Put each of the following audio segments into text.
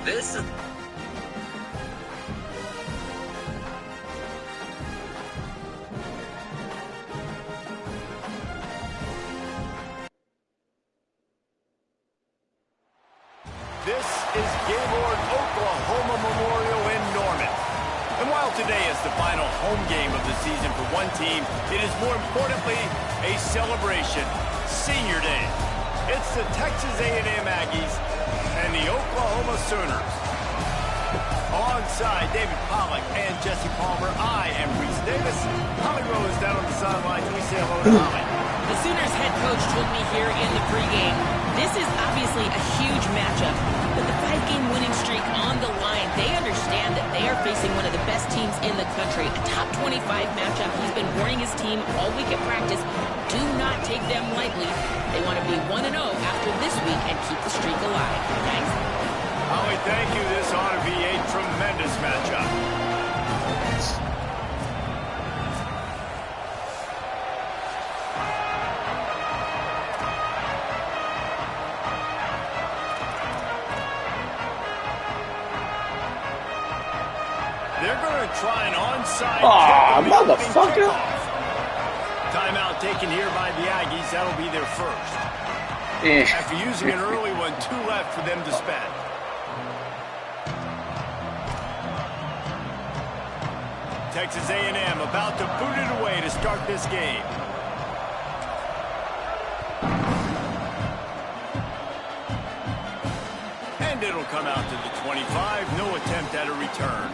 This is... This is Gaylord Oklahoma Memorial in Norman. And while today is the final home game of the season for one team, it is more importantly a celebration, Senior Day. It's the Texas A&M Aggies and the Oklahoma Sooners. Alongside David Pollack and Jesse Palmer, I am Reese Davis. Holly Rowe is down on the sidelines. We say hello to Holly. The Sooners head coach told me here in the pregame, this is obviously a huge matchup, but the 5-game winning streak on the line, they understand that they are facing one of the best teams in the country, a top 25 matchup. He's been warning his team all week at practice, do not take them lightly. They want to be 1-0 after this week and keep the streak alive. Thanks. Holly, thank you. This ought to be a tremendous matchup. They're going to try an onside kick. Motherfucker. Timeout taken here by the Aggies. That'll be their first. After using an early one, 2 left for them to spend. Texas A&M about to boot it away to start this game. And it'll come out to the 25. No attempt at a return.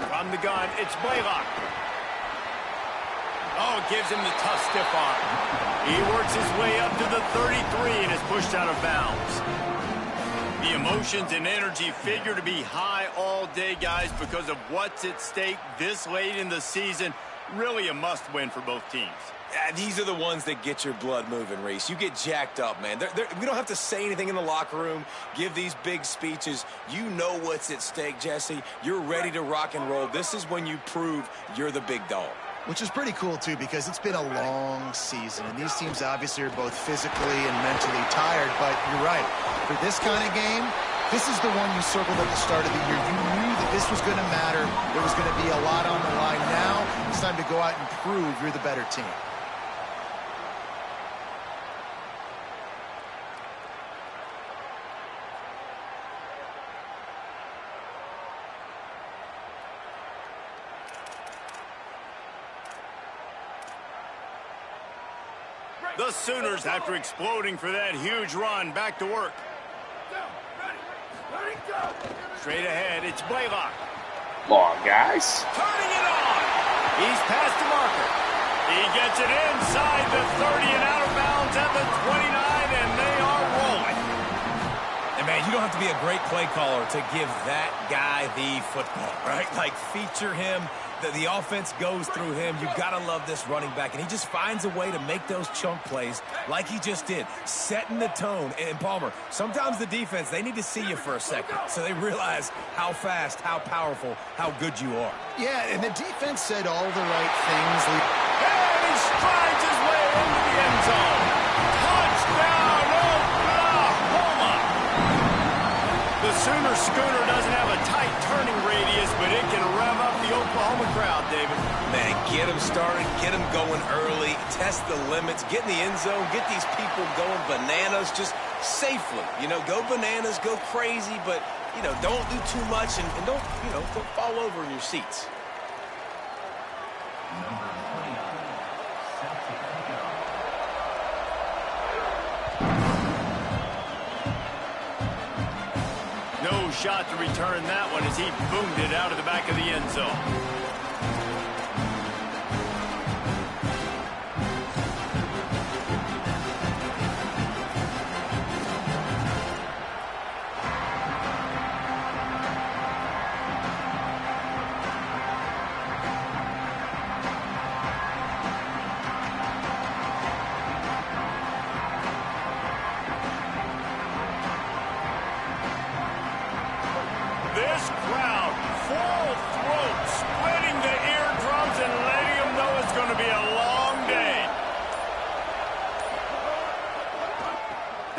From the gun, it's Blaylock. Oh, gives him the tough stiff arm. He works his way up to the 33 and is pushed out of bounds. The emotions and energy figure to be high all day, guys, because of what's at stake this late in the season. Really a must-win for both teams. These are the ones that get your blood moving, Reese. You get jacked up, man. We don't have to say anything in the locker room, give these big speeches. You know what's at stake, Jesse. You're ready to rock and roll. This is when you prove you're the big dog. Which is pretty cool, too, because it's been a long season. And these teams obviously are both physically and mentally tired. But you're right. For this kind of game, this is the one you circled at the start of the year. You knew that this was going to matter. There was going to be a lot on the line. Now it's time to go out and prove you're the better team. The Sooners, after exploding for that huge run, back to work. Straight ahead, it's Blaylock. Come on, guys. Turning it on. He's past the marker. He gets it inside the 30 and out of bounds at the 29, and they are rolling. And, man, you don't have to be a great play caller to give that guy the football, right? Like, feature him. The offense goes through him. You've got to love this running back. And he just finds a way to make those chunk plays like he just did, setting the tone. And, Palmer, sometimes the defense, they need to see you for a second so they realize how fast, how powerful, how good you are. Yeah, and the defense said all the right things. And he strides his way into the end zone. Touchdown, Oklahoma! The Sooner Schooner doesn't have a tight turning radius, but it can rev up the Oklahoma crowd, David. Man, get them started, get them going early, test the limits, get in the end zone, get these people going bananas just safely. You know, go bananas, go crazy, but, you know, don't do too much and don't, you know, don't fall over in your seats. No shot to return that one as he boomed it out of the back of the end zone. This crowd, full throat, spreading the eardrums and letting them know it's going to be a long day.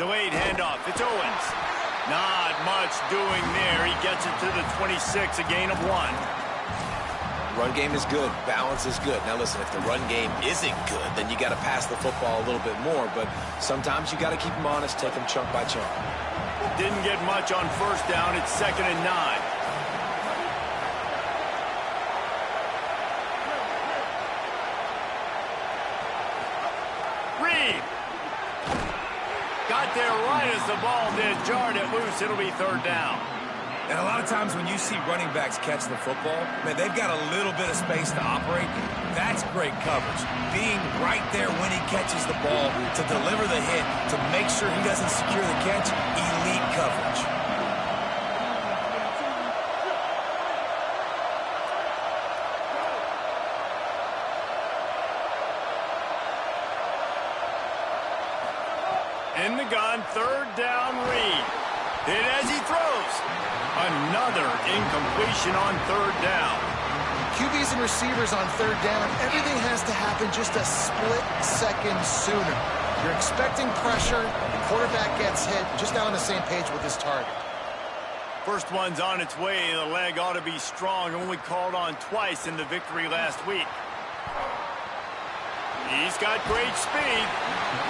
Delayed handoff. It's Owens. Not much doing there. He gets it to the 26, a gain of 1. Run game is good. Balance is good. Now, listen, if the run game isn't good, then you got to pass the football a little bit more. But sometimes you got to keep them honest, take them chunk by chunk. Didn't get much on first down. It's 2nd and 9. Reed. Got there right as the ball did. Jarred it loose. It'll be 3rd down. And a lot of times when you see running backs catch the football, man, they've got a little bit of space to operate. That's great coverage. Being right there when he catches the ball to deliver the hit, to make sure he doesn't secure the catch, elite coverage. In the gun, 3rd down, Reed. Hit as he throws. Another incompletion on 3rd down. QBs and receivers on 3rd down, everything has to happen just a split second sooner. You're expecting pressure, the quarterback gets hit, just now on the same page with his target. First one's on its way. The leg ought to be strong. Only called on twice in the victory last week. He's got great speed.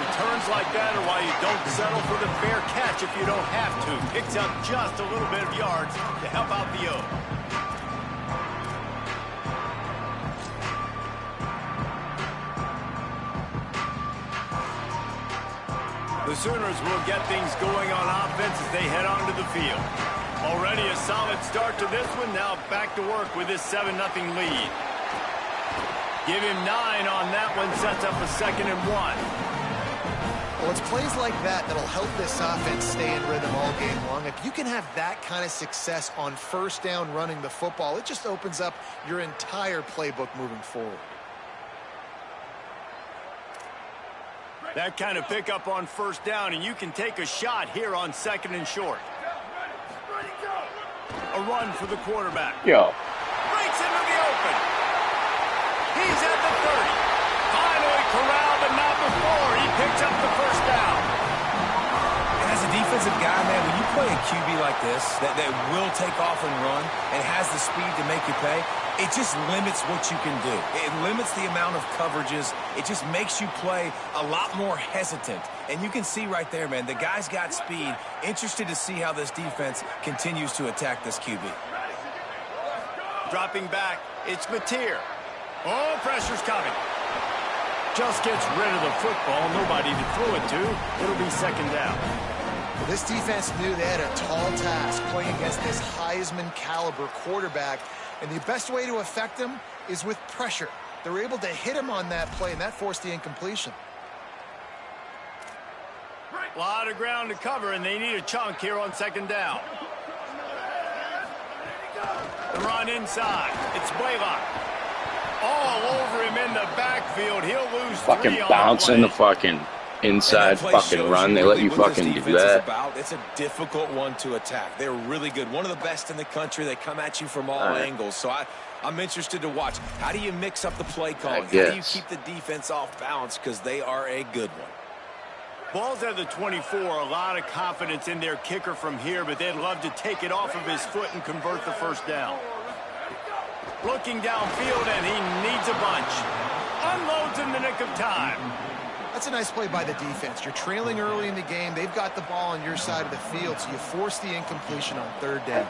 Returns like that are why you don't settle for the fair catch if you don't have to. Picks up just a little bit of yards to help out the O. The Sooners will get things going on offense as they head onto the field. Already a solid start to this one. Now back to work with this 7-0 lead. Give him 9 on that one. Sets up a 2nd and 1. Well, it's plays like that that'll help this offense stay in rhythm all game long. If you can have that kind of success on first down running the football, it just opens up your entire playbook moving forward. That kind of pickup on first down, and you can take a shot here on 2nd and short. A run for the quarterback. Yo. Breaks into the open. He's at the 30. Finally corralled, but not before. He picks up the first down. And as a defensive guy, man, when you play a QB like this that will take off and run and has the speed to make you pay, it just limits what you can do. It limits the amount of coverages. It just makes you play a lot more hesitant. And you can see right there, man, the guy's got speed. Interested to see how this defense continues to attack this QB. Dropping back, it's Mateer. Oh, pressure's coming. Just gets rid of the football. Nobody to throw it to. It'll be second down. This defense knew they had a tall task playing against this Heisman caliber quarterback, and the best way to affect him is with pressure. They were able to hit him on that play, and that forced the incompletion. A lot of ground to cover, and they need a chunk here on second down. The run inside. It's Blaylock. All over him in the backfield. He'll lose Fucking three on bouncing the the fucking inside fucking run. They let you fucking do that. It's a difficult one to attack. They're really good. One of the best in the country. They come at you from all angles. So I'm interested to watch. How do you mix up the play calling? How do you keep the defense off balance? Because they are a good one. Ball's at the 24. A lot of confidence in their kicker from here, but they'd love to take it off of his foot and convert the first down. Looking downfield, and he needs a bunch. Unloads in the nick of time. That's a nice play by the defense. You're trailing early in the game. They've got the ball on your side of the field, so you force the incompletion on third down.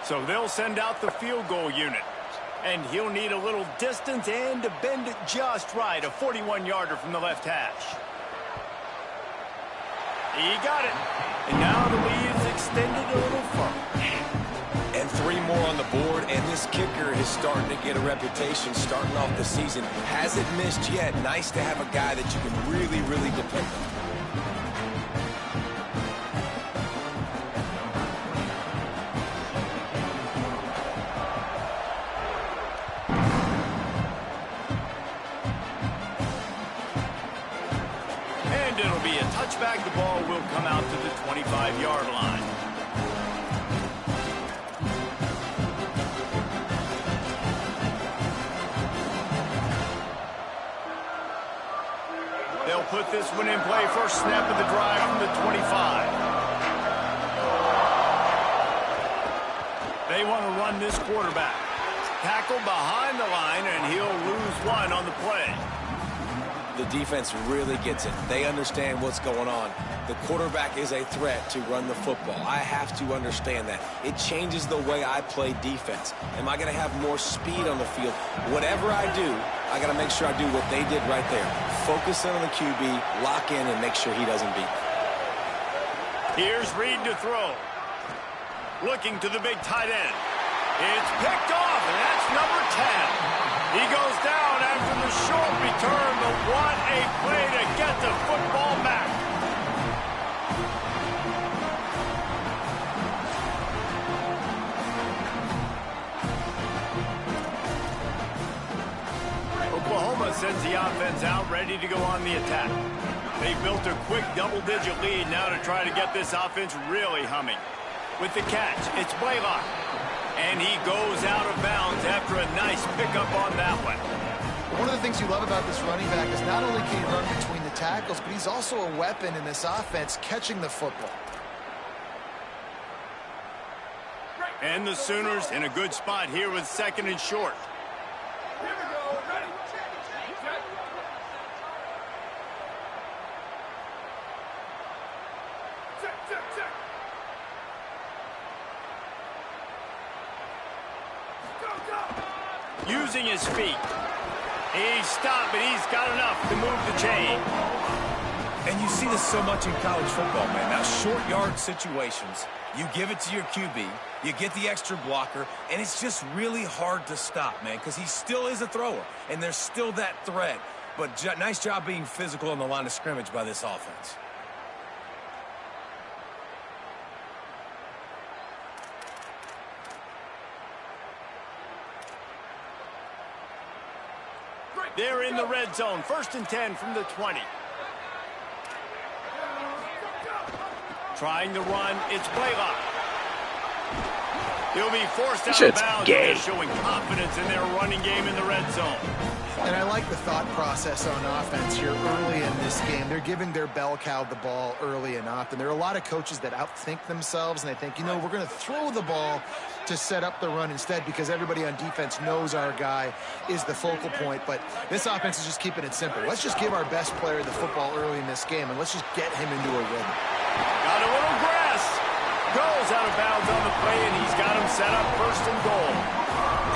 So they'll send out the field goal unit. And he'll need a little distance and to bend it just right. A 41-yarder from the left hash. He got it. And now the lead is extended a little further. And 3 more on the board, and this kicker is starting to get a reputation starting off the season. Hasn't missed yet. Nice to have a guy that you can really, really depend on. And it'll be a touchback. The ball will come out to the 25-yard line. They'll put this one in play. First snap of the drive from the 25. They want to run this quarterback. Tackled behind the line, and he'll lose one on the play. The defense really gets it. They understand what's going on. The quarterback is a threat to run the football. I have to understand that. It changes the way I play defense. Am I going to have more speed on the field? Whatever I do, I got to make sure I do what they did right there. Focus in on the QB, lock in, and make sure he doesn't beat me. Here's Reed to throw. Looking to the big tight end. It's picked off, and that's number 10. He goes down after the short return, but what a play to get the football back. Oklahoma sends the offense out, ready to go on the attack. They built a quick double-digit lead now to try to get this offense really humming. With the catch, it's Blaylock. And he goes out of bounds after a nice pickup on that one. One of the things you love about this running back is not only can he run between the tackles, but he's also a weapon in this offense, catching the football. And the Sooners in a good spot here with second and short. Here we go. Ready? Check. Using his feet. He's stopped, but he's got enough to move the chain. And you see this so much in college football, man. Now, short yard situations, you give it to your QB, you get the extra blocker, and it's just really hard to stop, man, because he still is a thrower, and there's still that threat. But nice job being physical on the line of scrimmage by this offense. They're in the red zone. First and 10 from the 20. Trying to run. It's Blaylock. He'll be forced out of bounds. They're showing confidence in their running game in the red zone. And I like the thought process on offense here early in this game. They're giving their bell cow the ball early and often. There are a lot of coaches that outthink themselves, and they think, you know, we're going to throw the ball to set up the run instead because everybody on defense knows our guy is the focal point. But this offense is just keeping it simple. Let's just give our best player the football early in this game, and let's just get him into a rhythm. Got a little grass. Goes out of bounds on the play, and he's got him set up first and goal.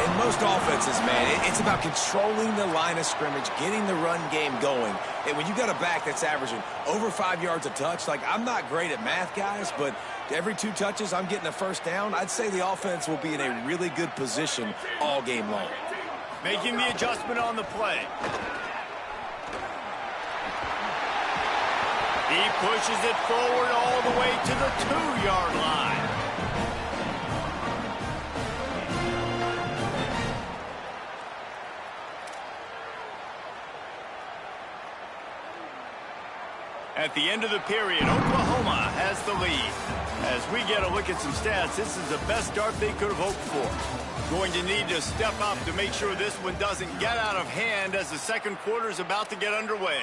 in most offenses, man, it's about controlling the line of scrimmage, getting the run game going. And when you got a back that's averaging over 5 yards a touch, like, I'm not great at math, guys, but every 2 touches I'm getting a first down, I'd say the offense will be in a really good position all game long. Making the adjustment on the play. He pushes it forward all the way to the 2-yard line. At the end of the period, Oklahoma has the lead. As we get a look at some stats, this is the best start they could have hoped for. Going to need to step up to make sure this one doesn't get out of hand as the second quarter is about to get underway.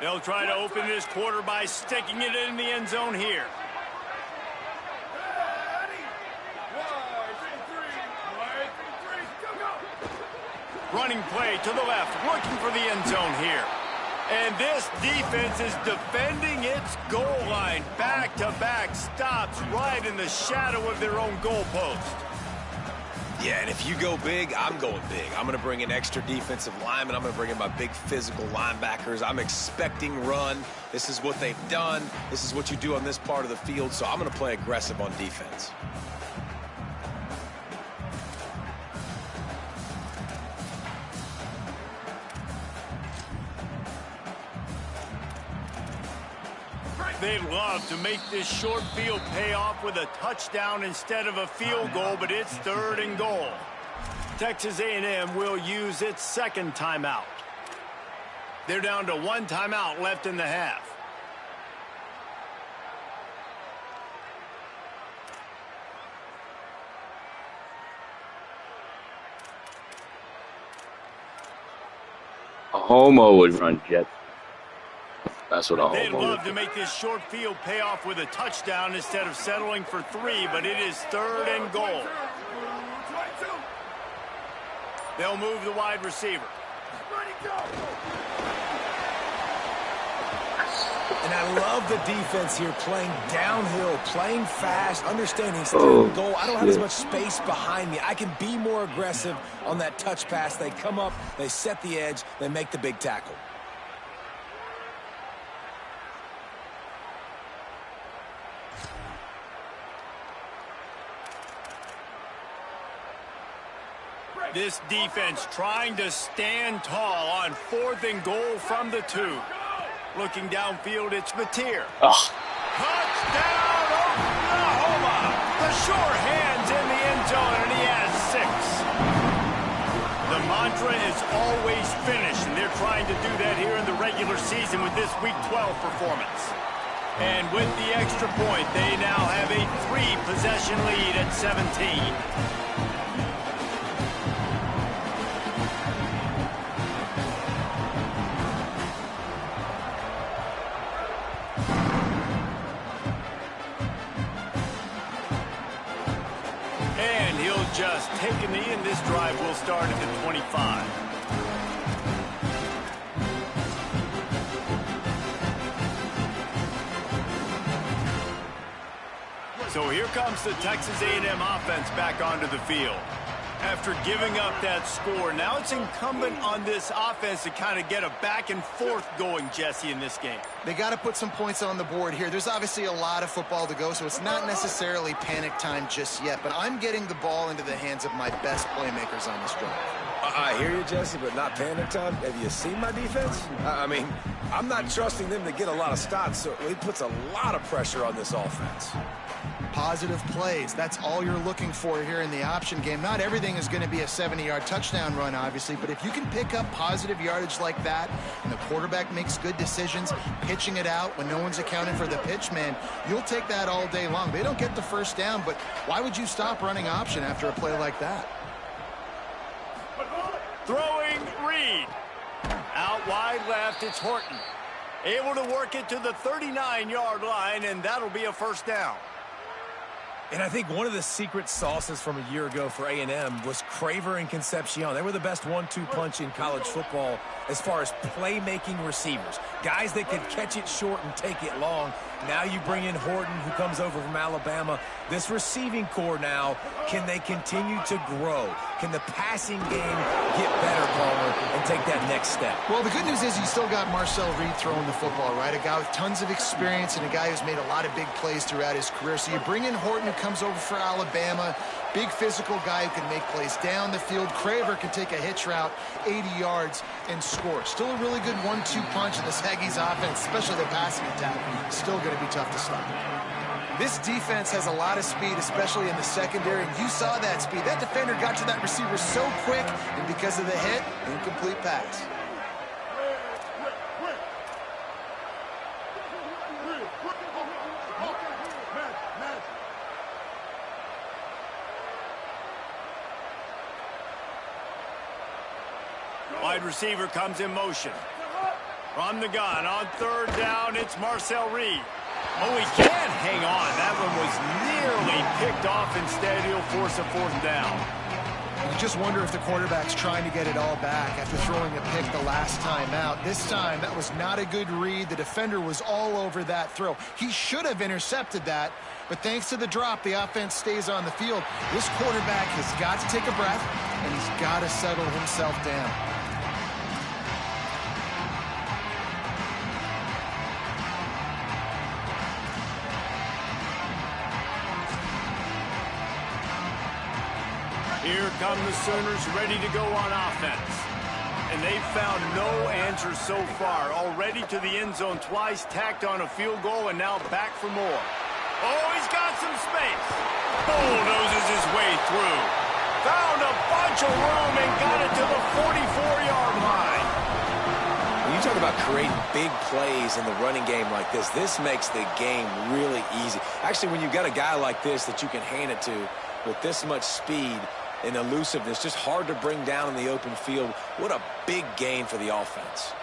They'll try to open this quarter by sticking it in the end zone here. Running play to the left, looking for the end zone here. And this defense is defending its goal line. Back-to-back stops right in the shadow of their own goalpost. Yeah, and if you go big, I'm going big. I'm going to bring in extra defensive linemen. I'm going to bring in my big physical linebackers. I'm expecting run. This is what they've done. This is what you do on this part of the field, so I'm going to play aggressive on defense. They'd love to make this short field pay off with a touchdown instead of a field goal, but it's 3rd and goal. Texas A&M will use its second timeout. They're down to 1 timeout left in the half. A homo would run jet. That's what a homo They'd would love do. to make this short field pay off with a touchdown instead of settling for 3, but it is 3rd and goal. They'll move the wide receiver. And I love the defense here, playing downhill, playing fast, understanding it's 3rd and goal. I don't have as much space behind me. I can be more aggressive on that touch pass. They come up, they set the edge, they make the big tackle. This defense trying to stand tall on 4th and goal from the 2. Looking downfield, it's Mateer. Touchdown, Oklahoma! The sure hands in the end zone, and he has 6. The mantra is always finish, and they're trying to do that here in the regular season with this Week 12 performance. And with the extra point, they now have a 3-possession lead at 17. Just taking the in. This drive will start at the 25. So here comes the Texas A&M offense back onto the field. After giving up that score, now it's incumbent on this offense to kind of get a back and forth going, Jesse, in this game. They got to put some points on the board here. There's obviously a lot of football to go, so it's not necessarily panic time just yet, but I'm getting the ball into the hands of my best playmakers on this drive. I hear you, Jesse, but not panic time. Have you seen my defense? I mean, I'm not trusting them to get a lot of stops, so it puts a lot of pressure on this offense. Positive plays. That's all you're looking for here in the option game. Not everything is going to be a 70-yard touchdown run, obviously, but if you can pick up positive yardage like that and the quarterback makes good decisions, pitching it out when no one's accounting for the pitch, man, you'll take that all day long. They don't get the first down, but why would you stop running option after a play like that? Throwing Reed. Out wide left, it's Horton. Able to work it to the 39-yard line, and that'll be a first down. And I think one of the secret sauces from a year ago for A&M was Craver and Concepcion. They were the best 1-2 punch in college football as far as playmaking receivers. Guys that could catch it short and take it long. Now you bring in Horton, who comes over from Alabama. This receiving core now, can they continue to grow? Can the passing game get better, Palmer, and take that next step? Well, the good news is you still got Marcel Reed throwing the football, right? A guy with tons of experience and a guy who's made a lot of big plays throughout his career. So you bring in Horton, who comes over for Alabama. Big physical guy who can make plays down the field. Craver can take a hitch route 80 yards and score. Still a really good 1-2 punch in this Aggies offense, especially the passing attack. Still going to be tough to stop. This defense has a lot of speed, especially in the secondary, and you saw that speed. That defender got to that receiver so quick, and because of the hit, incomplete pass. Wide receiver comes in motion. From the gun, on third down, it's Marcel Reed. Oh, he can't hang on. That one was nearly picked off. Instead, he'll force a fourth down. You just wonder if the quarterback's trying to get it all back after throwing a pick the last time out. This time, that was not a good read. The defender was all over that throw. He should have intercepted that, but thanks to the drop, the offense stays on the field. This quarterback has got to take a breath, and he's got to settle himself down. Here come the Sooners ready to go on offense. And they've found no answer so far. Already to the end zone twice, tacked on a field goal, and now back for more. Oh, he's got some space. Bulldozes his way through. Found a bunch of room and got it to the 44-yard line. When you talk about creating big plays in the running game like this makes the game really easy. Actually, when you've got a guy like this that you can hand it to with this much speed and elusiveness, just hard to bring down in the open field. What a big gain for the offense.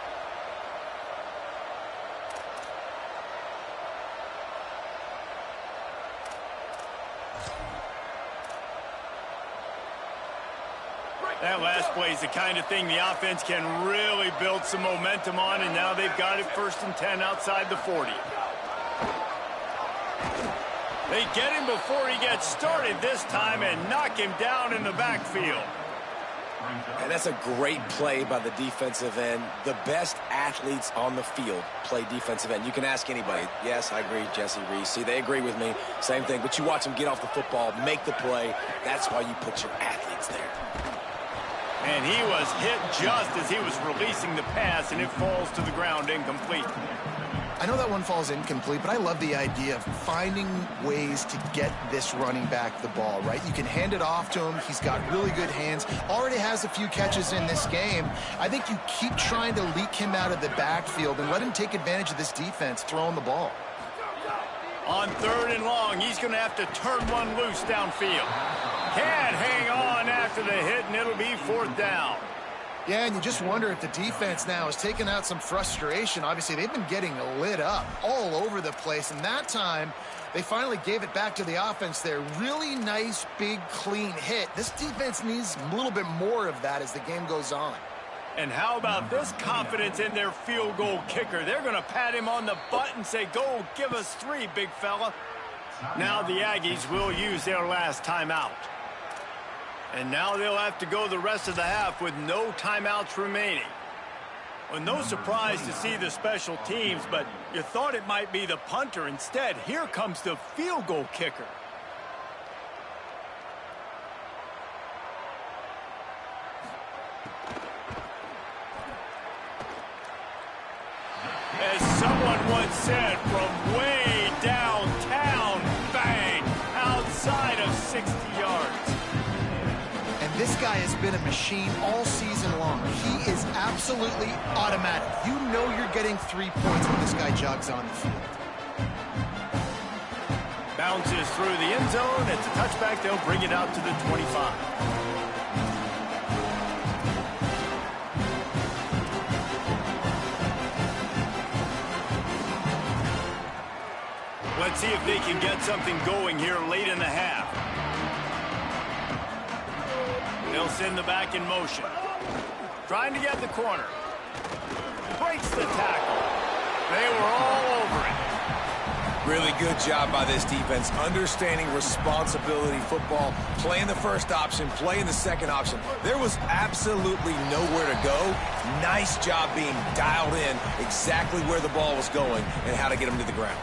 That last play is the kind of thing the offense can really build some momentum on, and now they've got it 1st and 10 outside the 40. They get him before he gets started this time and knock him down in the backfield. And that's a great play by the defensive end. The best athletes on the field play defensive end. You can ask anybody. Yes, I agree, Jesse Reese. See, they agree with me. Same thing. But you watch them get off the football, make the play. That's why you put your athletes there. And he was hit just as he was releasing the pass, and it falls to the ground incomplete. I know that one falls incomplete, but I love the idea of finding ways to get this running back the ball, right? You can hand it off to him. He's got really good hands. Already has a few catches in this game. I think you keep trying to leak him out of the backfield and let him take advantage of this defense throwing the ball. On 3rd and long, he's going to have to turn one loose downfield. Can't hang on after the hit, and it'll be 4th down. Yeah, and you just wonder if the defense now is taking out some frustration. Obviously, they've been getting lit up all over the place, and that time they finally gave it back to the offense there. Really nice, big, clean hit. This defense needs a little bit more of that as the game goes on. And how about this confidence in their field goal kicker? They're going to pat him on the butt and say, go give us 3, big fella. Now the Aggies will use their last timeout. And now they'll have to go the rest of the half with no timeouts remaining. Well, no surprise to see the special teams, but you thought it might be the punter. Instead, here comes the field goal kicker. As someone once said, from way downtown, bang, outside of 60 yards. This guy has been a machine all season long. He is absolutely automatic. You know you're getting 3 points when this guy jogs on the field. Bounces through the end zone. It's a touchback. They'll bring it out to the 25. Let's Let's see if they can get something going here late in the half. They'll send the back in motion. Trying to get the corner. Breaks the tackle. They were all over it. Really good job by this defense, understanding responsibility football, playing the first option, playing the second option. There was absolutely nowhere to go. Nice job being dialed in exactly where the ball was going and how to get them to the ground.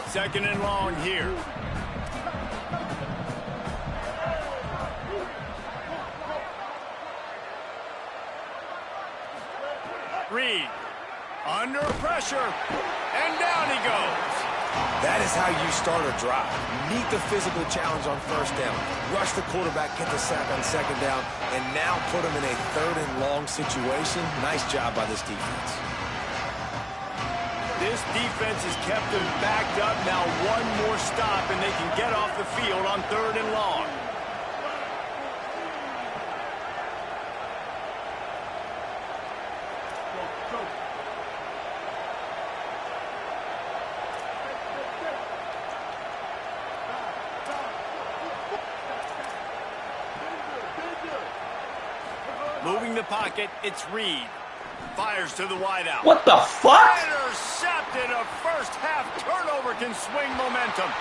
Second and long here. Reed, under pressure, and down he goes. That is how you start a drive. Meet the physical challenge on first down. Rush the quarterback, get the sack on second down, and now put him in a third and long situation. Nice job by this defense. This defense has kept them backed up. Now one more stop, and they can get off the field on third and long. Moving the pocket, it's Reed. Fires to the wideout. What the fuck? Intercepted. A first half turnover can swing momentum.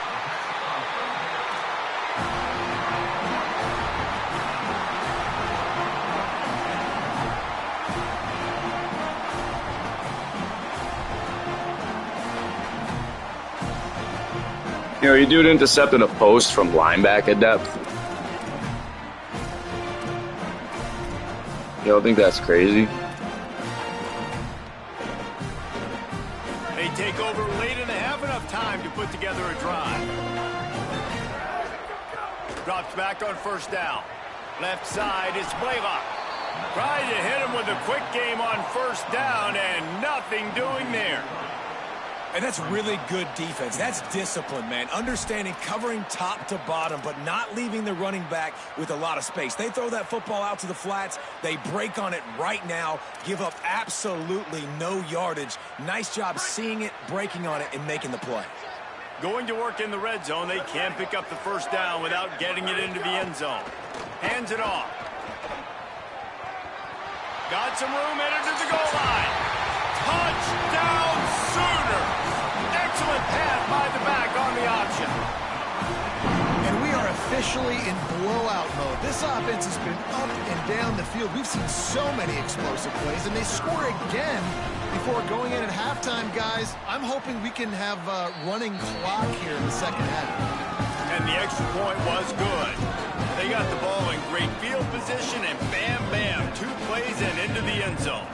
You know, you do intercepting a post from linebacker depth. You don't think that's crazy? They take over late in the half, enough time to put together a drive. Drops back on first down. Left side is Blaylock. Trying to hit him with a quick game on first down, and nothing doing there. And that's really good defense. That's discipline, man. Understanding covering top to bottom, but not leaving the running back with a lot of space. They throw that football out to the flats. They break on it right now, give up absolutely no yardage. Nice job seeing it, breaking on it, and making the play. Going to work in the red zone. They can't pick up the first down without getting it into the end zone. Hands it off. Got some room, headed to the goal line. Touchdown Sooners! Excellent pass by the back on the option. And we are officially in blowout mode. This offense has been up and down the field. We've seen so many explosive plays, and they score again before going in at halftime, guys. I'm hoping we can have a running clock here in the second half. And the extra point was good. They got the ball in great field position, and bam, bam, 2 plays and into the end zone.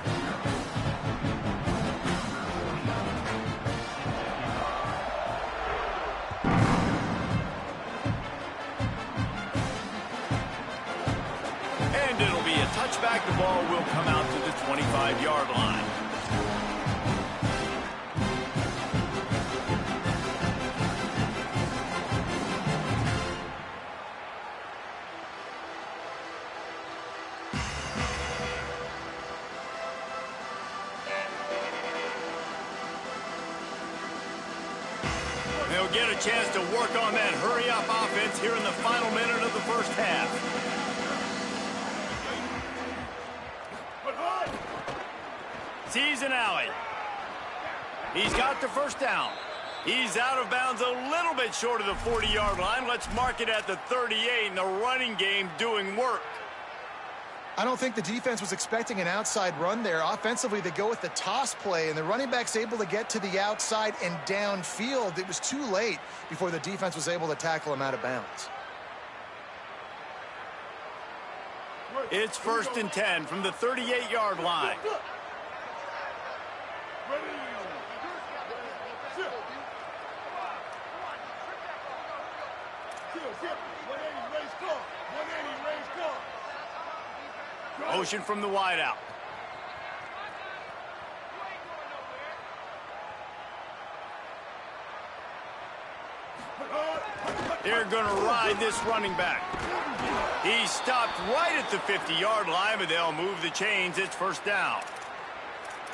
And it'll be a touchback. The ball will come out to the 25-yard line. They'll get a chance to work on that hurry-up offense here in the final minute of the first half. Sees an alley. He's got the first down. He's out of bounds a little bit short of the 40-yard line. Let's mark it at the 38, and the running game doing work. I don't think the defense was expecting an outside run there. Offensively, they go with the toss play, and the running back's able to get to the outside and downfield. It was too late before the defense was able to tackle him out of bounds. It's 1st and 10 from the 38-yard line. Motion from the wideout. They're going to ride this running back. He stopped right at the 50-yard line, but they'll move the chains. It's first down.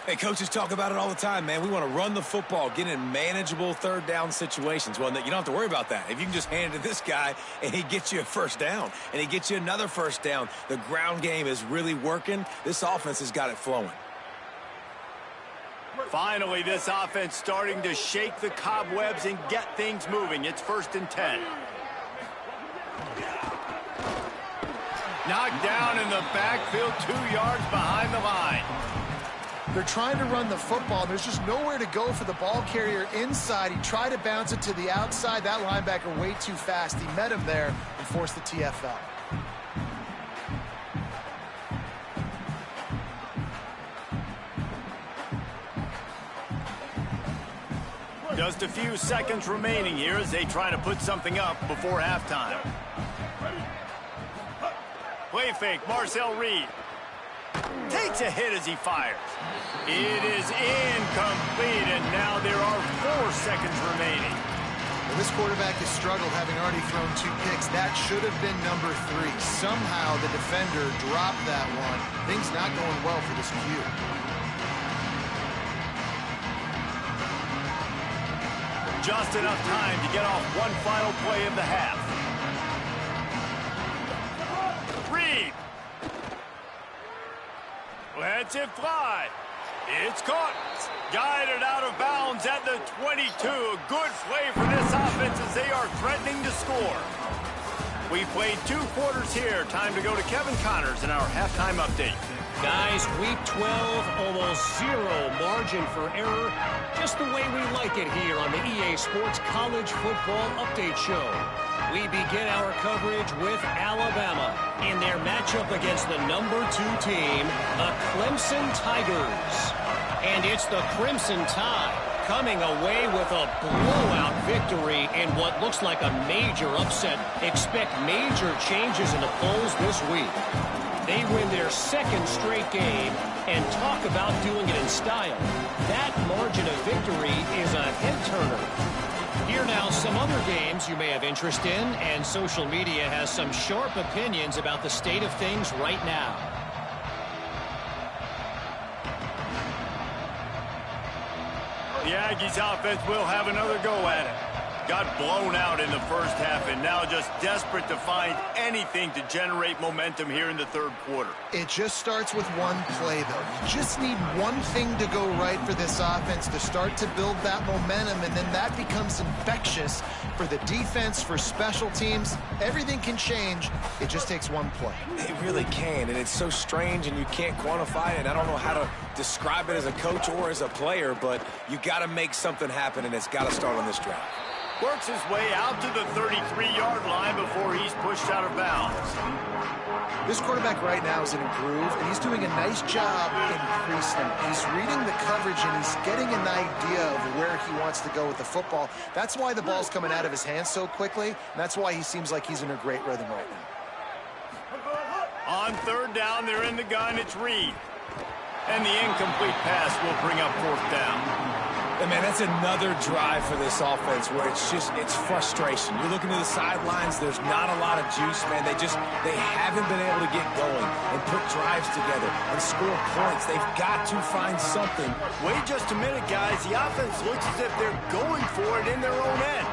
Hey, coaches talk about it all the time, man. We want to run the football, get in manageable third down situations. Well, you don't have to worry about that. If you can just hand it to this guy and he gets you a first down and he gets you another first down, the ground game is really working. This offense has got it flowing. Finally, this offense starting to shake the cobwebs and get things moving. It's 1st and 10. Knocked down in the backfield, 2 yards behind the line. They're trying to run the football. There's just nowhere to go for the ball carrier inside. He tried to bounce it to the outside. That linebacker way too fast. He met him there and forced the TFL. Just a few seconds remaining here as they try to put something up before halftime. Play fake, Marcel Reed. Takes a hit as he fires. It is incomplete, and now there are 4 seconds remaining. Well, this quarterback has struggled, having already thrown 2 picks. That should have been number 3. Somehow the defender dropped that one. Things not going well for this Q. Just enough time to get off one final play of the half. Reed. Lets it fly. It's caught. Guided out of bounds at the 22. A good play for this offense as they are threatening to score. We played 2 quarters here. Time to go to Kevin Connors in our halftime update. Guys, week 12, almost 0 margin for error. Just the way we like it here on the EA Sports College Football Update Show. We begin our coverage with Alabama in their matchup against the number 2 team, the Clemson Tigers. And it's the Crimson Tide coming away with a blowout victory in what looks like a major upset. Expect major changes in the polls this week. They win their 2nd straight game and talk about doing it in style. That margin of victory is a head-turner. Here now some other games you may have interest in, and social media has some sharp opinions about the state of things right now. The Aggies offense will have another go at it. Got blown out in the first half and now just desperate to find anything to generate momentum here in the 3rd quarter. It just starts with one play, though. You just need one thing to go right for this offense to start to build that momentum, and then that becomes infectious for the defense, for special teams. Everything can change. It just takes one play. It really can, and it's so strange, and you can't quantify it. I don't know how to describe it as a coach or as a player, but you got to make something happen, and it's got to start on this drive. Works his way out to the 33-yard line before he's pushed out of bounds. This quarterback right now is in a groove, and he's doing a nice job in pre-snap. He's reading the coverage, and he's getting an idea of where he wants to go with the football. That's why the ball's coming out of his hands so quickly, and that's why he seems like he's in a great rhythm right now. On 3rd down, they're in the gun. It's Reed. And the incomplete pass will bring up 4th down. And man, that's another drive for this offense where it's frustration. You're looking to the sidelines, there's not a lot of juice, man. They haven't been able to get going and put drives together and score points. They've got to find something. Wait just a minute, guys. The offense looks as if they're going for it in their own end.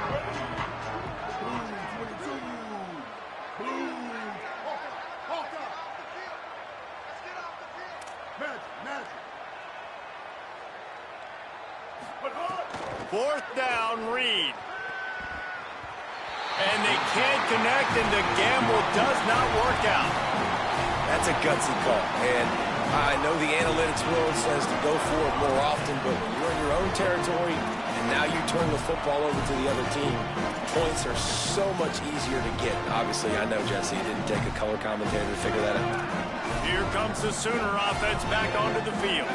Fourth down, Reed. And they can't connect, and the gamble does not work out. That's a gutsy call. And I know the analytics world says to go for it more often, but when you're in your own territory and now you turn the football over to the other team, points are so much easier to get. Obviously, I know, Jesse, it didn't take a color commentator to figure that out. Here comes the Sooner offense back onto the field.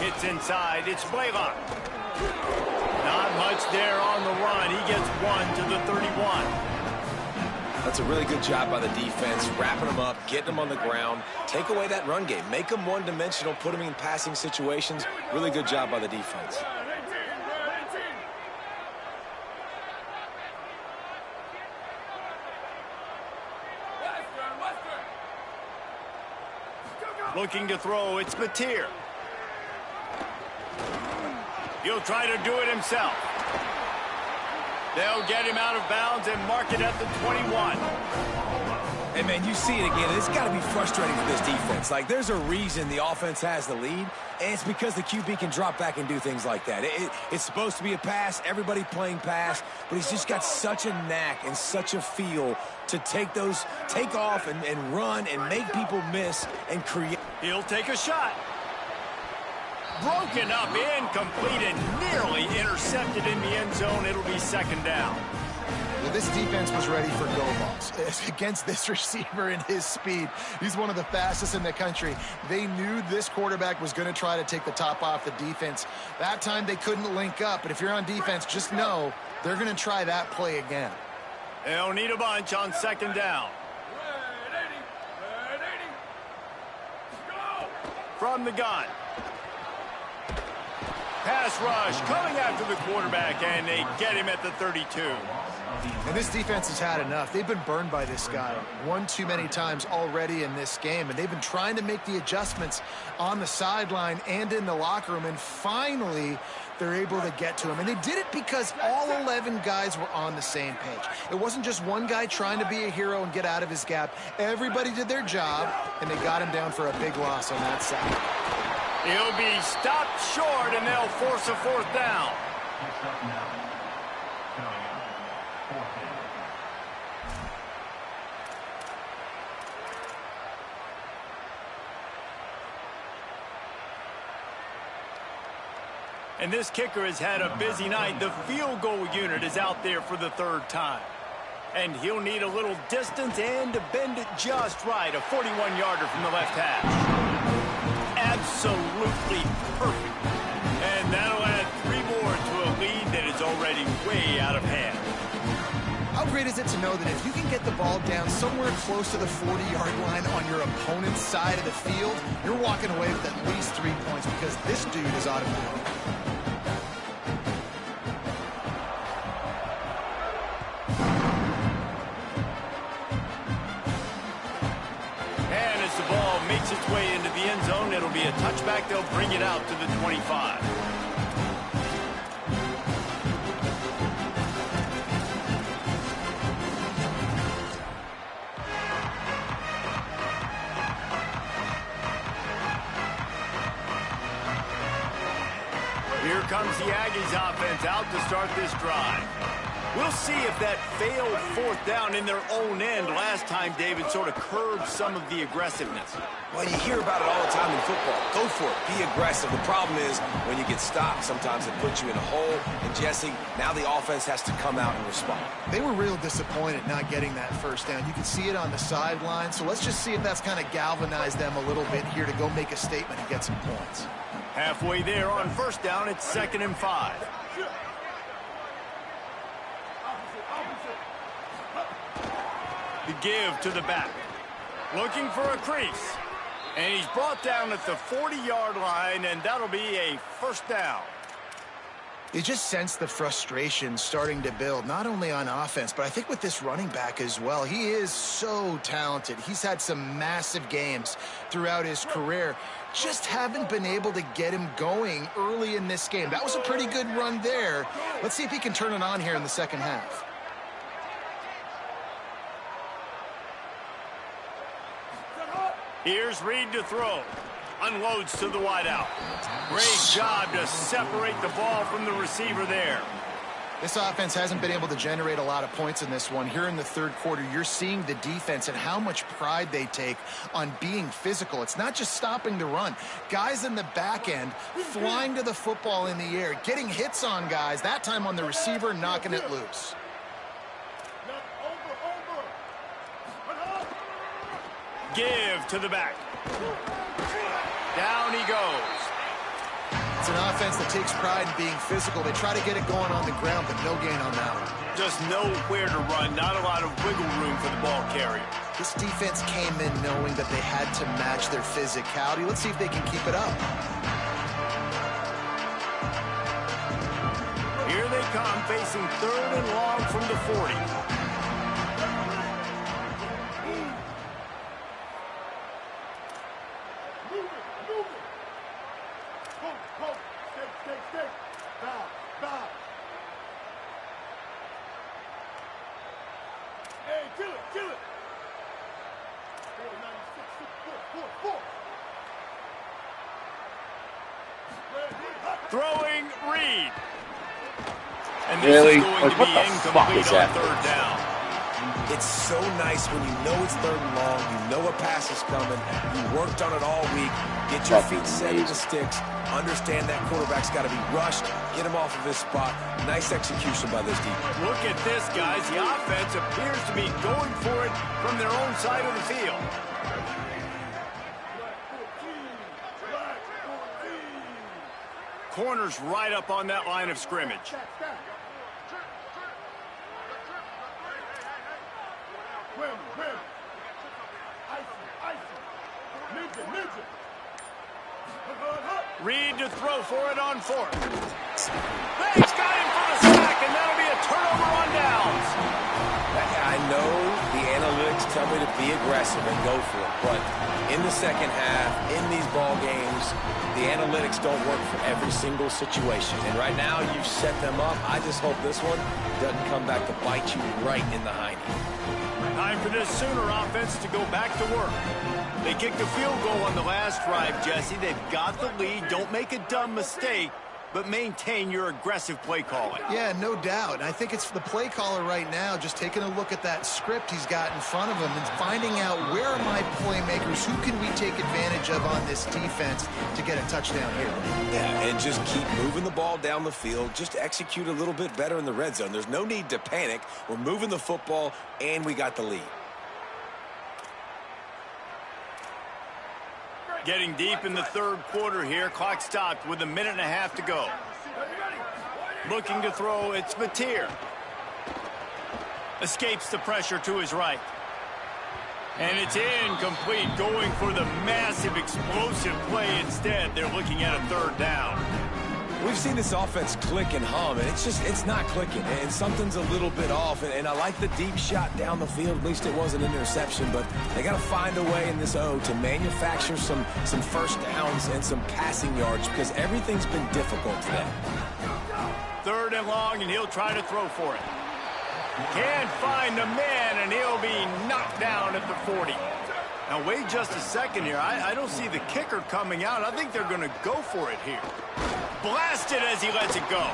It's inside. It's Blaylock. Not much there on the run. He gets 1 to the 31. That's a really good job by the defense, wrapping them up, getting them on the ground. Take away that run game. Make them one-dimensional, put them in passing situations. Really good job by the defense. Looking to throw, it's Mateer. He'll try to do it himself. They'll get him out of bounds and mark it at the 21. Hey, man, you see it again. It's got to be frustrating for this defense. Like, there's a reason the offense has the lead, and it's because the QB can drop back and do things like that. It's supposed to be a pass, everybody playing pass, but he's just got such a knack and such a feel to take off and run and make people miss and create. He'll take a shot. Broken up, incomplete, and nearly intercepted in the end zone. It'll be second down. Well, this defense was ready for go balls against this receiver and his speed. He's one of the fastest in the country. They knew this quarterback was going to try to take the top off the defense. That time they couldn't link up, but if you're on defense, just know they're going to try that play again. They'll need a bunch on second down. From the gun. Pass rush coming after the quarterback, and they get him at the 32. And this defense has had enough. They've been burned by this guy one too many times already in this game, and they've been trying to make the adjustments on the sideline and in the locker room, and finally they're able to get to him. And they did it because all 11 guys were on the same page. It wasn't just one guy trying to be a hero and get out of his gap. Everybody did their job, and they got him down for a big loss on that side. He'll be stopped short, and they'll force a fourth down. And this kicker has had a busy night. The field goal unit is out there for the third time. And he'll need a little distance and to bend it just right. A 41-yarder from the left hash. Absolutely perfect. And that'll add 3 more to a lead that is already way out of hand. How great is it to know that if you can get the ball down somewhere close to the 40-yard line on your opponent's side of the field, you're walking away with at least 3 points because this dude is automatic. And as the ball makes its way into the end zone, it'll be a touchback. They'll bring it out to the 25. Here comes the Aggies offense out to start this drive. We'll see if that failed fourth down in their own end last time, David, sort of curbed some of the aggressiveness. Well, you hear about it all the time in football. Go for it. Be aggressive. The problem is when you get stopped, sometimes it puts you in a hole. And, Jesse, now the offense has to come out and respond. They were real disappointed not getting that first down. You can see it on the sideline. So let's just see if that's kind of galvanized them a little bit here to go make a statement and get some points. Halfway there on first down, it's 2nd and 5. The give to the back. Looking for a crease. And he's brought down at the 40-yard line, and that'll be a first down. You just sense the frustration starting to build, not only on offense, but I think with this running back as well. He is so talented. He's had some massive games throughout his career. Just haven't been able to get him going early in this game. That was a pretty good run there. Let's see if he can turn it on here in the second half. Here's Reed to throw. Unloads to the wideout. Great job to separate the ball from the receiver there. This offense hasn't been able to generate a lot of points in this one. Here in the third quarter, you're seeing the defense and how much pride they take on being physical. It's not just stopping the run. Guys in the back end flying to the football in the air, getting hits on guys, that time on the receiver, knocking it loose. Give to the back. Down he goes. It's an offense that takes pride in being physical. They try to get it going on the ground, but no gain on that one. Just nowhere to run. Not a lot of wiggle room for the ball carrier. This defense came in knowing that they had to match their physicality. Let's see if they can keep it up. Here they come, facing 3rd and long from the 40. Hey, kill it, kill it. 4, 96, 6, 4, 4. Throwing Reed. And this Really? is going Like, to what be the fuck incomplete is on that? third down. It's so nice when you know it's third and long, you know a pass is coming, you worked on it all week, get your Fucking feet set in the amazing. sticks, understand that quarterback's got to be rushed, get him off of his spot. Nice execution by this defense. Look at this, guys. The offense appears to be going for it from their own side of the field. Corners right up on that line of scrimmage. Reed to throw for it on fourth. He's got him for the sack, and that'll be a turnover on downs. I know the analytics tell me to be aggressive and go for it, but in the second half, in these ball games, the analytics don't work for every single situation. And right now, you've set them up. I just hope this one doesn't come back to bite you right in the hiney. Time for this Sooner offense to go back to work. They kicked a field goal on the last drive, Jesse. They've got the lead. Don't make a dumb mistake, but maintain your aggressive play calling. Yeah, no doubt. And I think it's the play caller right now just taking a look at that script he's got in front of him and finding out where are my playmakers, who can we take advantage of on this defense to get a touchdown here. Yeah, and just keep moving the ball down the field. Just execute a little bit better in the red zone. There's no need to panic. We're moving the football, and we got the lead. Getting deep in the third quarter here. Clock stopped with 1.5 minutes to go. Looking to throw, it's Mateer. Escapes the pressure to his right. And it's incomplete, going for the massive explosive play instead. They're looking at a third down. We've seen this offense click and hum, and it's not clicking, and something's a little bit off. And I like the deep shot down the field. At least it was an interception, but they got to find a way in this O to manufacture some first downs and some passing yards because everything's been difficult today. Third and long, and he'll try to throw for it. Can't find the man, and he'll be knocked down at the 40. Now, wait just a second here. I don't see the kicker coming out. I think they're going to go for it here. Blasted as he lets it go.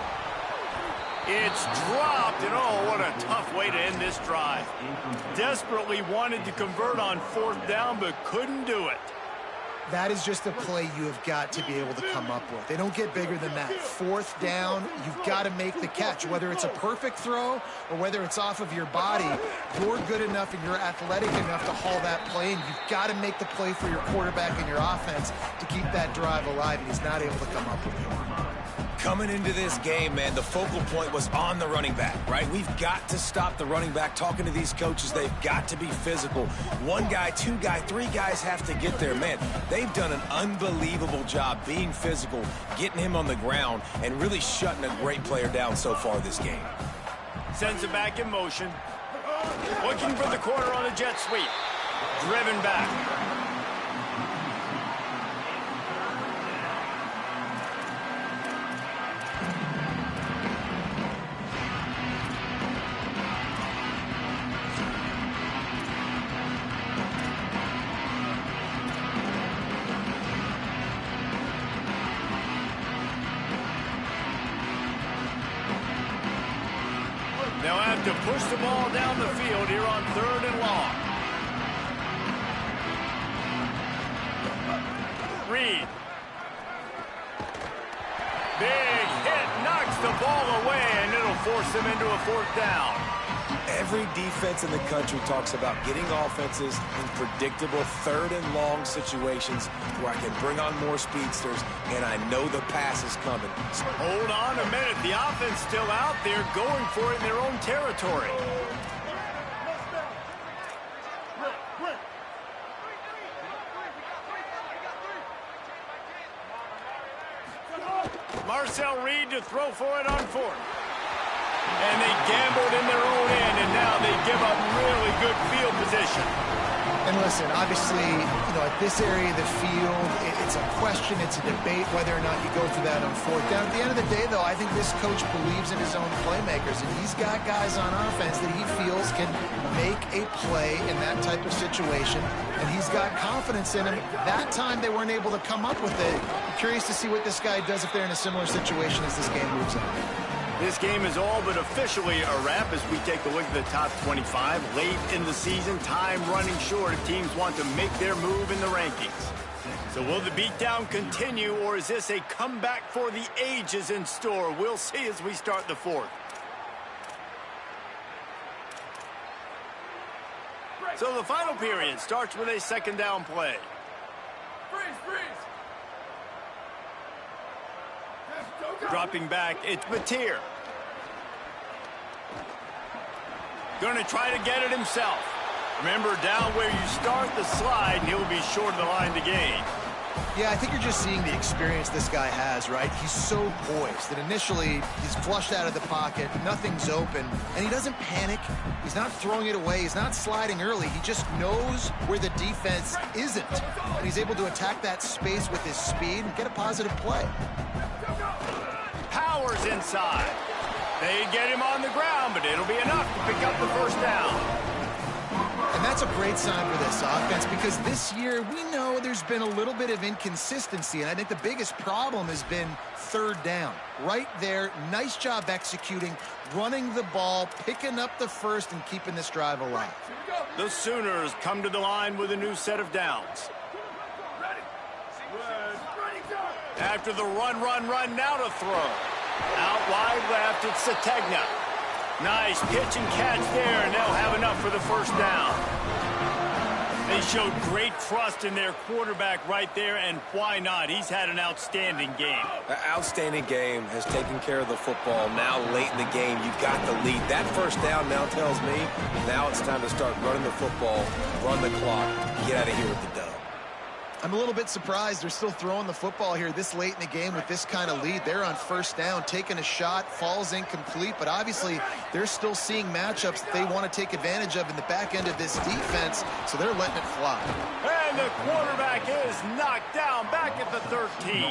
It's dropped, and oh, what a tough way to end this drive. Desperately wanted to convert on fourth down, but couldn't do it. That is just a play you have got to be able to come up with. They don't get bigger than that. Fourth down, you've got to make the catch. Whether it's a perfect throw or whether it's off of your body, you're good enough and you're athletic enough to haul that play, and you've got to make the play for your quarterback and your offense to keep that drive alive, and he's not able to come up with it. Coming into this game, man, the focal point was on the running back, right? We've got to stop the running back. Talking to these coaches, they've got to be physical. One guy, two guy, three guys have to get there. Man, they've done an unbelievable job being physical, getting him on the ground, and really shutting a great player down so far this game. Sends it back in motion. Looking for the corner on a jet sweep. Driven back. They'll have to push the ball down the field here on third and long. Reed. Big hit, knocks the ball away, and it'll force them into a fourth down. Every defense in the country talks about getting offenses in predictable third and long situations where I can bring on more speedsters, and I know the pass is coming. Hold on a minute. The offense still out there going for it in their own territory. Marcel Reed to throw for it on fourth. And they gambled in their own end, and now they give up really good field position. And listen, obviously, at this area of the field, it's a question, it's a debate whether or not you go for that on fourth down. At the end of the day, though, I think this coach believes in his own playmakers, and he's got guys on offense that he feels can make a play in that type of situation, and he's got confidence in him. That time they weren't able to come up with it. I'm curious to see what this guy does if they're in a similar situation as this game moves on. This game is all but officially a wrap as we take a look at the top 25. Late in the season, time running short if teams want to make their move in the rankings. So will the beatdown continue, or is this a comeback for the ages in store? We'll see as we start the fourth. So the final period starts with a second down play. Dropping back, it's Mateer. Going to try to get it himself. Remember, down where you start the slide, and he'll be short of the line to gain. Yeah, I think you're just seeing the experience this guy has, right? He's so poised that initially he's flushed out of the pocket, nothing's open, and he doesn't panic. He's not throwing it away. He's not sliding early. He just knows where the defense isn't, and he's able to attack that space with his speed and get a positive play. Powers inside. They get him on the ground, but it'll be enough to pick up the first down. And that's a great sign for this offense because this year we know there's been a little bit of inconsistency, and I think the biggest problem has been third down. Right there, nice job executing, running the ball, picking up the first, and keeping this drive alive. The Sooners come to the line with a new set of downs. After the run, now to throw. Out wide left, it's Sategna. Nice pitch and catch there, and they'll have enough for the first down. They showed great trust in their quarterback right there, and why not? He's had an outstanding game. An outstanding game, has taken care of the football. Now late in the game, you got the lead. That first down now tells me now it's time to start running the football, run the clock, get out of here with the dub. I'm a little bit surprised they're still throwing the football here this late in the game with this kind of lead. They're on first down, taking a shot, falls incomplete, but obviously they're still seeing matchups that they want to take advantage of in the back end of this defense, so they're letting it fly. And the quarterback is knocked down back at the 13.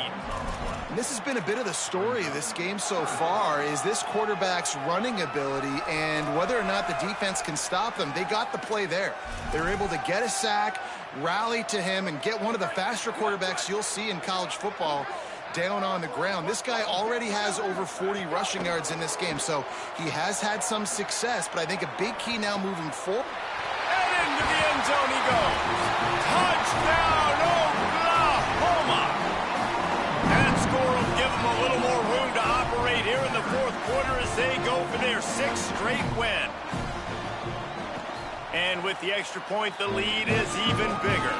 And this has been a bit of the story of this game so far, is this quarterback's running ability and whether or not the defense can stop them. They got the play there. They were able to get a sack, rally to him, and get one of the faster quarterbacks you'll see in college football down on the ground. This guy already has over 40 rushing yards in this game, so he has had some success, but I think a big key now moving forward. And into the end zone he goes. Touchdown, Oklahoma! That score will give them a little more room to operate here in the fourth quarter as they go for their 6th straight win. And with the extra point, the lead is even bigger.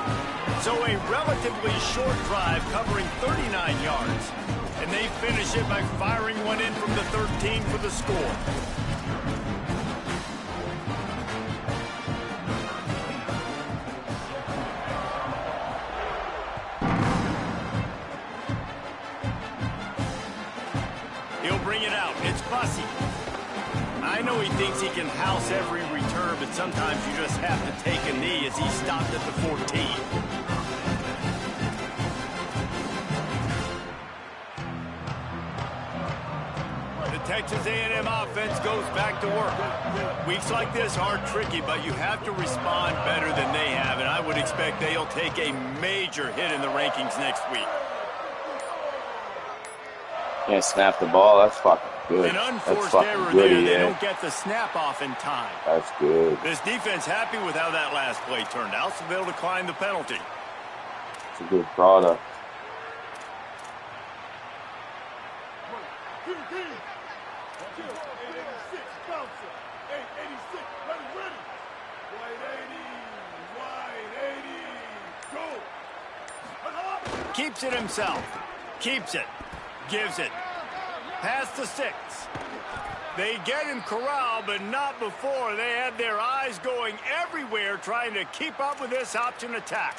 So a relatively short drive covering 39 yards. And they finish it by firing one in from the 13 for the score. He'll bring it out. It's Bussey. I know he thinks he can house every return, but sometimes you just have to take a knee as he stopped at the 14. The Texas A&M offense goes back to work. Weeks like this are tricky, but you have to respond better than they have, and I would expect they'll take a major hit in the rankings next week. Can't snap the ball. That's fucking good. An That's unforced fucking error good, there. They yeah. don't get the snap off in time. That's good. This defense happy with how that last play turned out, so they'll decline the penalty. It's a good product. Keeps it himself. Keeps it. Gives it. Past the 6. They get him corralled, but not before. They had their eyes going everywhere trying to keep up with this option attack.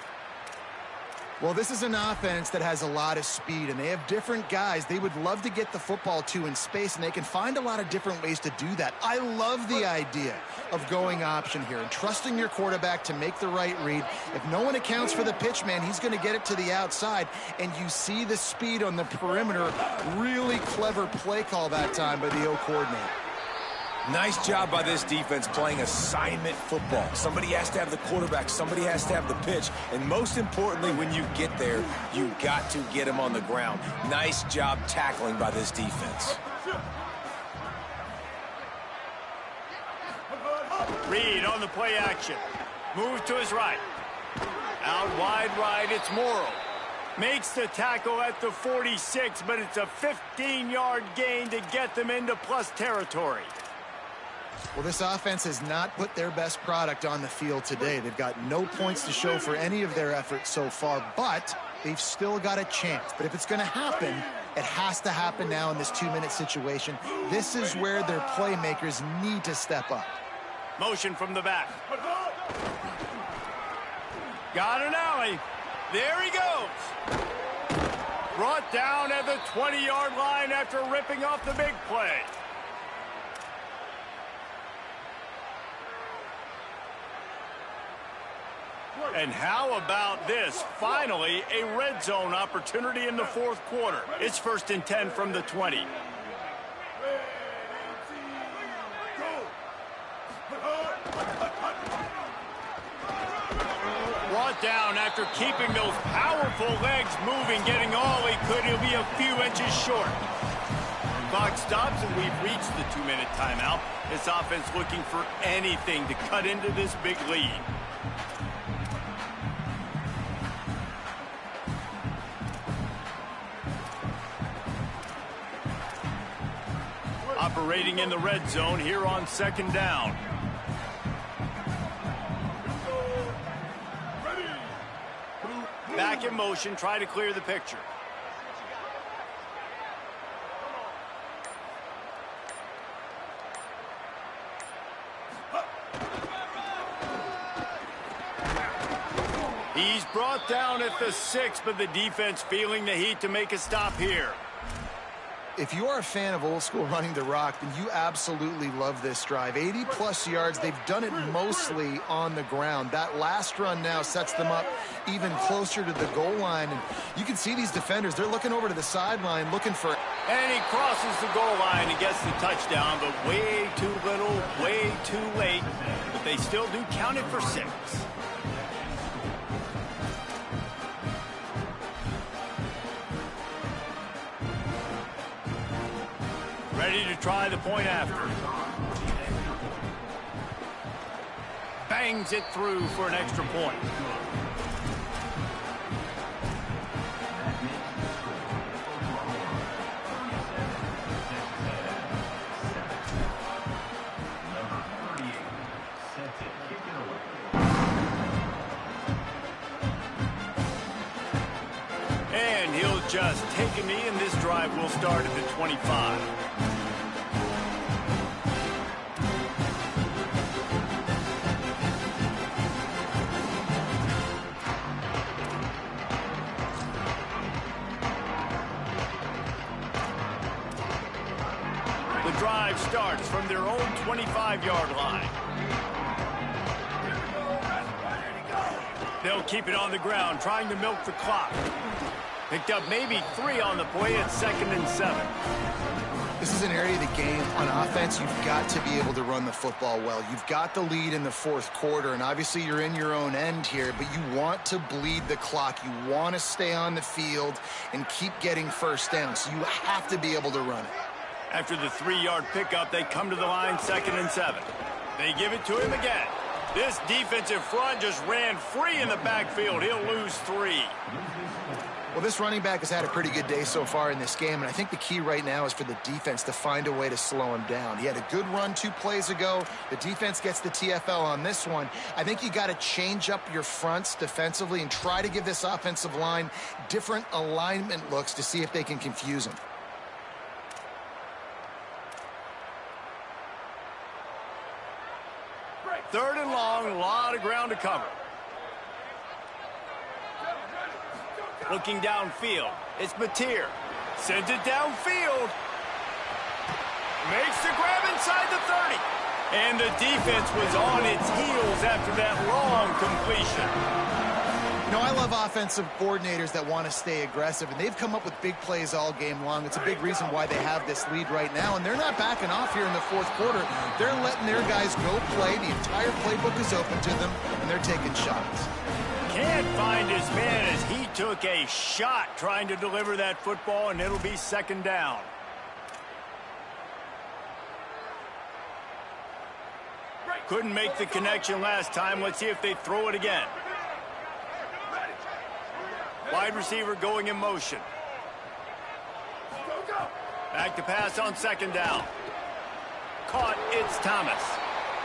Well, this is an offense that has a lot of speed, and they have different guys they would love to get the football to in space, and they can find a lot of different ways to do that. I love the idea of going option here and trusting your quarterback to make the right read. If no one accounts for the pitch, man, he's going to get it to the outside, and you see the speed on the perimeter. Really clever play call that time by the O coordinator. Nice job by this defense playing assignment football. Somebody has to have the quarterback, somebody has to have the pitch, and most importantly, when you get there, you got to get him on the ground. Nice job tackling by this defense. Reed on the play action. Move to his right. Out wide right, it's Morrow. Makes the tackle at the 46, but it's a 15-yard gain to get them into plus territory. Well, this offense has not put their best product on the field today. They've got no points to show for any of their efforts so far, but they've still got a chance. But if it's going to happen, it has to happen now in this 2-minute situation. This is where their playmakers need to step up. Motion from the back. Got an alley. There he goes. Brought down at the 20-yard line after ripping off the big play. And how about this? Finally, a red zone opportunity in the fourth quarter. It's 1st and 10 from the 20. Brought down after keeping those powerful legs moving, getting all he could. He'll be a few inches short. Clock stops, and we've reached the 2-minute timeout. This offense looking for anything to cut into this big lead. Operating in the red zone here on 2nd down. Back in motion, try to clear the picture. He's brought down at the 6, but the defense feeling the heat to make a stop here. If you are a fan of old school running the rock, then you absolutely love this drive. 80-plus yards. They've done it mostly on the ground. That last run now sets them up even closer to the goal line. And you can see these defenders. They're looking over to the sideline, looking for... And he crosses the goal line and gets the touchdown, but way too little, way too late. But they still do count it for 6. Ready to try the point after. Bangs it through for an extra point. And he'll just take a knee, and this drive will start at the 25. Drive starts from their own 25-yard line. They'll keep it on the ground, trying to milk the clock. Picked up maybe 3 on the play at 2nd and 7. This is an area of the game on offense. You've got to be able to run the football well. You've got the lead in the fourth quarter, and obviously you're in your own end here, but you want to bleed the clock. You want to stay on the field and keep getting first down, so you have to be able to run it. After the 3-yard pickup, they come to the line, 2nd and 7. They give it to him again. This defensive front just ran free in the backfield. He'll lose 3. Well, this running back has had a pretty good day so far in this game, and I think the key right now is for the defense to find a way to slow him down. He had a good run 2 plays ago. The defense gets the TFL on this one. I think you got to change up your fronts defensively and try to give this offensive line different alignment looks to see if they can confuse him. Third and long, a lot of ground to cover. Looking downfield, it's Mateer. Sends it downfield. Makes the grab inside the 30. And the defense was on its heels after that long completion. You know, I love offensive coordinators that want to stay aggressive, and they've come up with big plays all game long. It's a big reason why they have this lead right now, and they're not backing off here in the fourth quarter. They're letting their guys go play. The entire playbook is open to them, and they're taking shots. Can't find his man as he took a shot trying to deliver that football, and it'll be second down. Couldn't make the connection last time. Let's see if they throw it again. Wide receiver going in motion. Back to pass on second down. Caught, it's Thomas.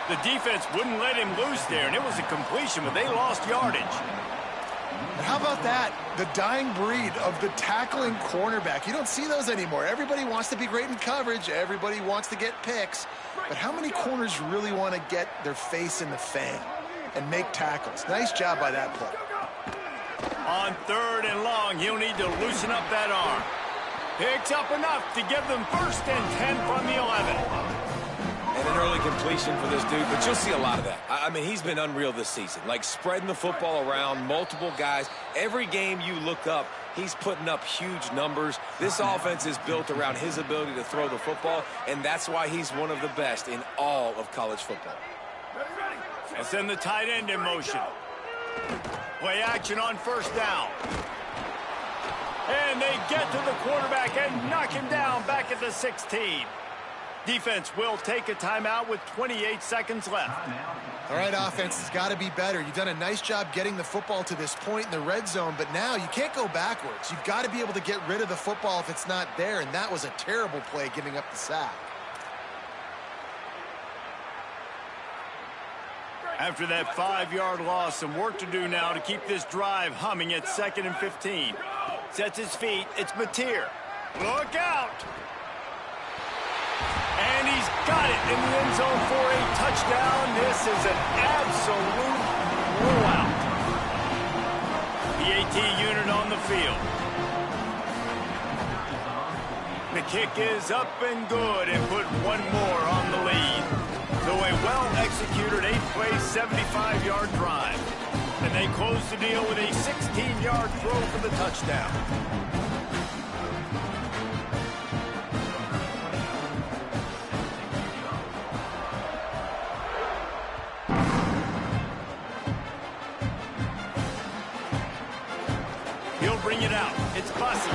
The defense wouldn't let him loose there, and it was a completion, but they lost yardage. How about that? The dying breed of the tackling cornerback. You don't see those anymore. Everybody wants to be great in coverage. Everybody wants to get picks. But how many corners really want to get their face in the fan and make tackles? Nice job by that play. On third and long, he'll need to loosen up that arm. Picks up enough to give them 1st and 10 from the 11. And an early completion for this dude, but you'll see a lot of that. I mean, he's been unreal this season. Like spreading the football around, multiple guys. Every game you look up, he's putting up huge numbers. This offense is built around his ability to throw the football, and that's why he's one of the best in all of college football. And send the tight end in motion. Play action on 1st down. And they get to the quarterback and knock him down back at the 16. Defense will take a timeout with 28 seconds left. All right, offense has got to be better. You've done a nice job getting the football to this point in the red zone, but now you can't go backwards. You've got to be able to get rid of the football if it's not there, and that was a terrible play giving up the sack. After that 5-yard loss, some work to do now to keep this drive humming at 2nd and 15. Sets his feet. It's Mateer. Look out! And he's got it in the end zone for a touchdown. This is an absolute blowout. The AT unit on the field. The kick is up and good and put one more on the lead. So a well-executed 8-play, 75-yard drive. And they close the deal with a 16-yard throw for the touchdown. He'll bring it out. It's Bussey.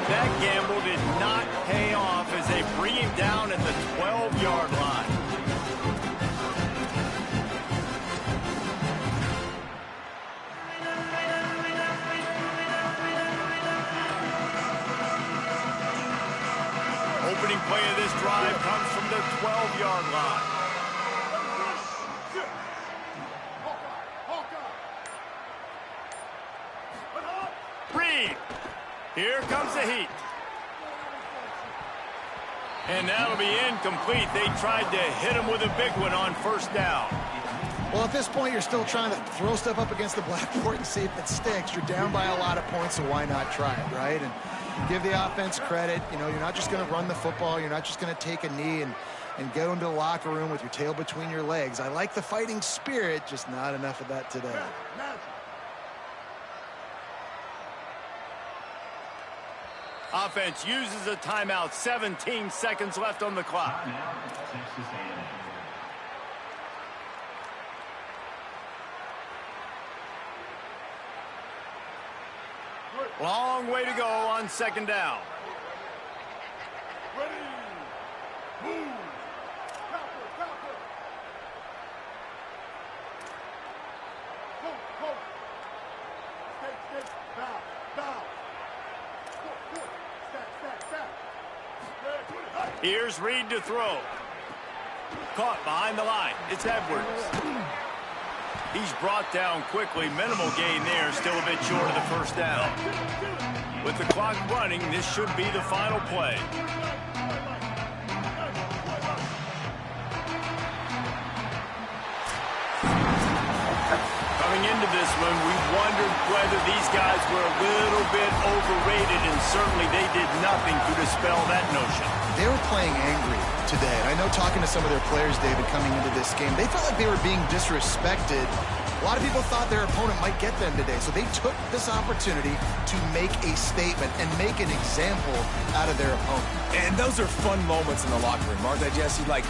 That gamble did not pay off as they bring him down at the 12-yard line. Opening play of this drive comes from the 12-yard line. Reed. Here comes the heat. And that'll be incomplete. They tried to hit him with a big one on 1st down. Well, at this point, you're still trying to throw stuff up against the blackboard and see if it sticks. You're down by a lot of points, so why not try it, right? And give the offense credit. You know, you're not just going to run the football. You're not just going to take a knee and go into the locker room with your tail between your legs. I like the fighting spirit, just not enough of that today. Offense uses a timeout. 17 seconds left on the clock. Long way to go on 2nd down. Ready. Move. Counter. Go. Stay. Bow. Stack. Here's Reed to throw. Caught behind the line. It's Edwards. He's brought down quickly. Minimal gain there. Still a bit short of the 1st down. With the clock running, this should be the final play. Coming into this one, we wondered whether these guys were a little bit overrated, and certainly they did nothing to dispel that notion. They were playing angry today. I know talking to some of their players, David, coming into this game, they felt like they were being disrespected A lot of people thought their opponent might get them today, so they took this opportunity to make a statement and make an example out of their opponent. And those are fun moments in the locker room, aren't they, Jesse? Like,